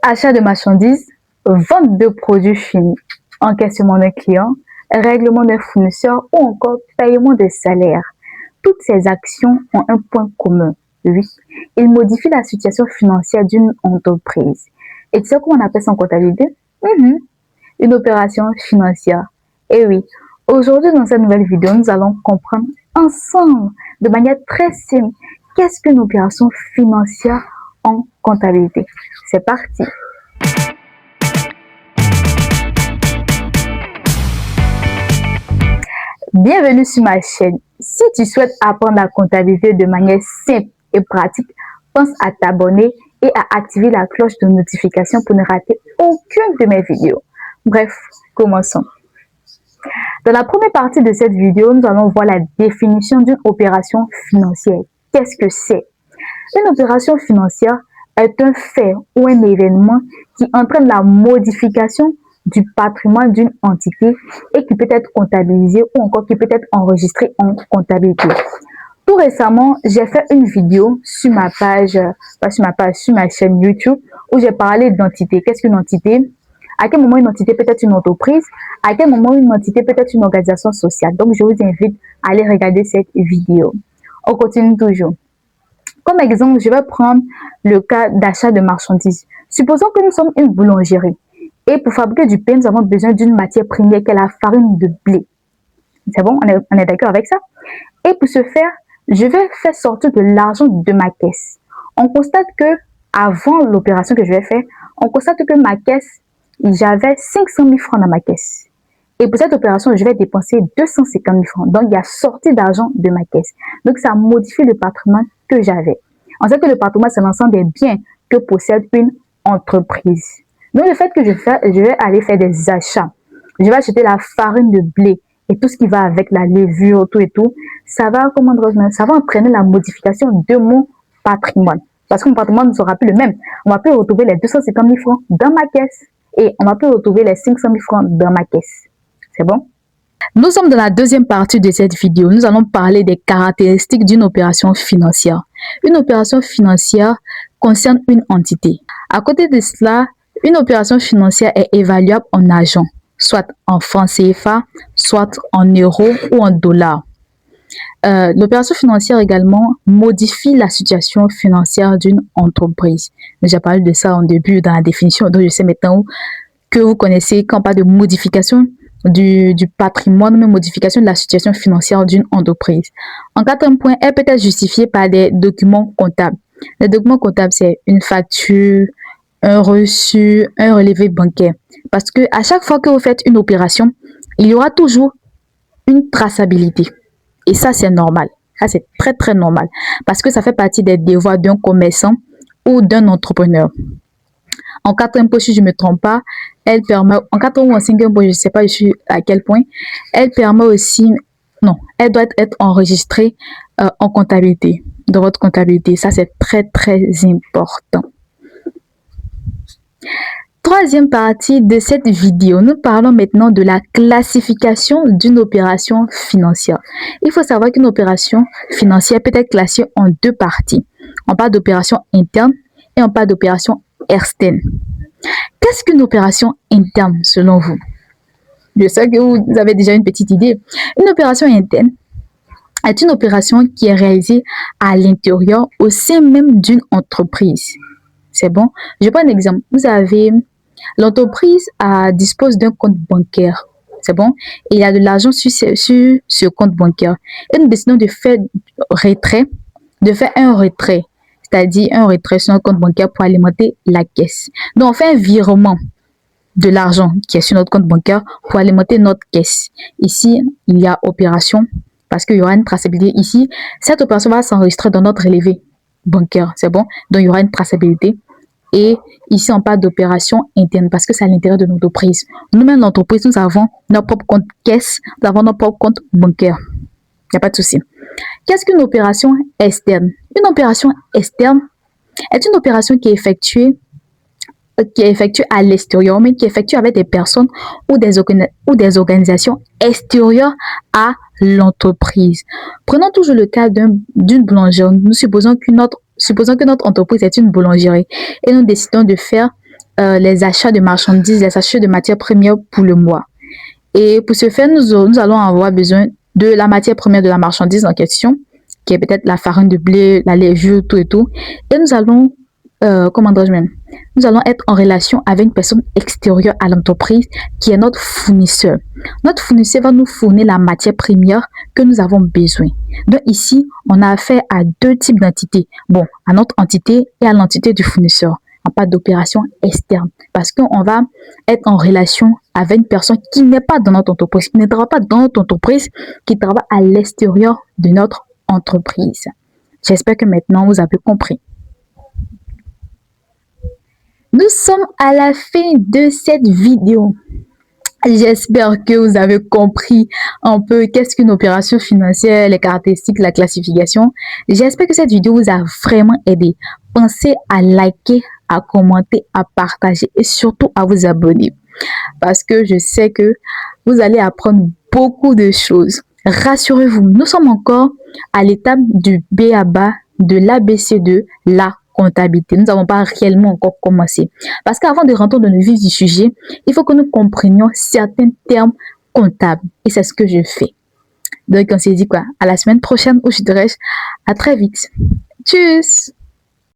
Achat de marchandises, vente de produits finis, encaissement d'un client, règlement d'un fournisseur ou encore paiement des salaires. Toutes ces actions ont un point commun. Oui, ils modifient la situation financière d'une entreprise. Et tu sais comment on appelle ça en comptabilité? Une opération financière. Et oui, aujourd'hui dans cette nouvelle vidéo, nous allons comprendre ensemble, de manière très simple, qu'est-ce qu'une opération financière en comptabilité. C'est parti! Bienvenue sur ma chaîne. Si tu souhaites apprendre la comptabilité de manière simple et pratique, pense à t'abonner et à activer la cloche de notification pour ne rater aucune de mes vidéos. Bref, commençons. Dans la première partie de cette vidéo, nous allons voir la définition d'une opération financière. Qu'est-ce que c'est? Une opération financière est un fait ou un événement qui entraîne la modification du patrimoine d'une entité et qui peut être comptabilisé ou encore qui peut être enregistré en comptabilité. Tout récemment, j'ai fait une vidéo sur ma page, sur ma chaîne YouTube où j'ai parlé d'entité. Qu'est-ce qu'une entité? À quel moment une entité peut être une entreprise? À quel moment une entité peut être une organisation sociale? Donc, je vous invite à aller regarder cette vidéo. On continue toujours. Comme exemple, je vais prendre le cas d'achat de marchandises. Supposons que nous sommes une boulangerie et pour fabriquer du pain, nous avons besoin d'une matière première qui est la farine de blé. C'est bon? On est d'accord avec ça? Et pour ce faire, je vais faire sortir de l'argent de ma caisse. On constate que, avant l'opération que je vais faire, on constate que ma caisse, j'avais 500 000 francs dans ma caisse. Et pour cette opération, je vais dépenser 250 000 francs. Donc, il y a sorti d'argent de ma caisse. Donc, ça modifie le patrimoine que j'avais. On sait que le patrimoine, c'est l'ensemble des biens que possède une entreprise. Donc, le fait que je vais aller faire des achats, je vais acheter la farine de blé et tout ce qui va avec la levure, tout et tout, ça va entraîner la modification de mon patrimoine. Parce que mon patrimoine ne sera plus le même. On va plus retrouver les 250 000 francs dans ma caisse et on va plus retrouver les 500 000 francs dans ma caisse. C'est bon? Nous sommes dans la deuxième partie de cette vidéo. Nous allons parler des caractéristiques d'une opération financière. Une opération financière concerne une entité. À côté de cela, une opération financière est évaluable en argent, soit en francs CFA, soit en euros ou en dollars. L'opération financière également modifie la situation financière d'une entreprise. J'ai parlé de ça en début dans la définition, donc je sais maintenant que vous connaissez quand on parle de modification du patrimoine, mais modification de la situation financière d'une entreprise. En quatrième point, elle peut être justifiée par des documents comptables. Les documents comptables, c'est une facture, un reçu, un relevé bancaire. Parce que à chaque fois que vous faites une opération, il y aura toujours une traçabilité. Et ça, c'est normal. Ça, c'est très, très normal. Parce que ça fait partie des devoirs d'un commerçant ou d'un entrepreneur. En quatrième point, si je ne me trompe pas, elle permet, en quatrième ou en cinquième point, je ne sais pas à quel point, elle permet aussi, non, elle doit être enregistrée en comptabilité, dans votre comptabilité. Ça, c'est très, très important. Troisième partie de cette vidéo, nous parlons maintenant de la classification d'une opération financière. Il faut savoir qu'une opération financière peut être classée en deux parties. On parle d'opération interne et on parle d'opération externe. Qu'est-ce qu'une opération interne selon vous? Je sais que vous avez déjà une petite idée. Une opération interne est une opération qui est réalisée à l'intérieur, au sein même d'une entreprise. C'est bon? Je prends un exemple. Vous avez l'entreprise dispose d'un compte bancaire. C'est bon? Et il y a de l'argent sur ce compte bancaire. Et nous décidons de faire un retrait. C'est-à-dire un retrait sur un compte bancaire pour alimenter la caisse. Donc, on fait un virement de l'argent qui est sur notre compte bancaire pour alimenter notre caisse. Ici, il y a opération parce qu'il y aura une traçabilité. Ici, cette opération va s'enregistrer dans notre relevé bancaire. C'est bon? Donc, il y aura une traçabilité. Et ici, on parle d'opération interne parce que c'est à l'intérieur de notre entreprise. Nous-mêmes, l'entreprise, nous avons notre propre compte caisse, nous avons notre propre compte bancaire. Il n'y a pas de souci. Qu'est-ce qu'une opération externe? Une opération externe est une opération qui est effectuée à l'extérieur, mais qui est effectuée avec des personnes ou des organisations extérieures à l'entreprise. Prenons toujours le cas d'une boulangerie. Nous supposons que notre entreprise est une boulangerie et nous décidons de faire les achats de marchandises, les achats de matières premières pour le mois. Et pour ce faire, nous allons avoir besoin de la matière première de la marchandise en question, qui est peut-être la farine de blé, la levure, tout et tout. Et nous allons, comment dirais-je même, nous allons être en relation avec une personne extérieure à l'entreprise qui est notre fournisseur. Notre fournisseur va nous fournir la matière première que nous avons besoin. Donc ici, on a affaire à deux types d'entités. Bon, à notre entité et à l'entité du fournisseur. Pas d'opération externe parce qu'on va être en relation avec une personne qui n'est pas dans notre entreprise, qui ne travaille pas dans notre entreprise, qui travaille à l'extérieur de notre entreprise. J'espère que maintenant vous avez compris. Nous sommes à la fin de cette vidéo. J'espère que vous avez compris un peu qu'est-ce qu'une opération financière, les caractéristiques, la classification. J'espère que cette vidéo vous a vraiment aidé. Pensez à liker, à commenter, à partager et surtout à vous abonner. Parce que je sais que vous allez apprendre beaucoup de choses. Rassurez-vous, nous sommes encore à l'étape du B.A.B.A, de l'ABC2, la comptabilité. Nous n'avons pas réellement encore commencé. Parce qu'avant de rentrer dans le vif du sujet, il faut que nous comprenions certains termes comptables. Et c'est ce que je fais. Donc, on s'est dit quoi? À la semaine prochaine ou je dirais à très vite. Tchuss!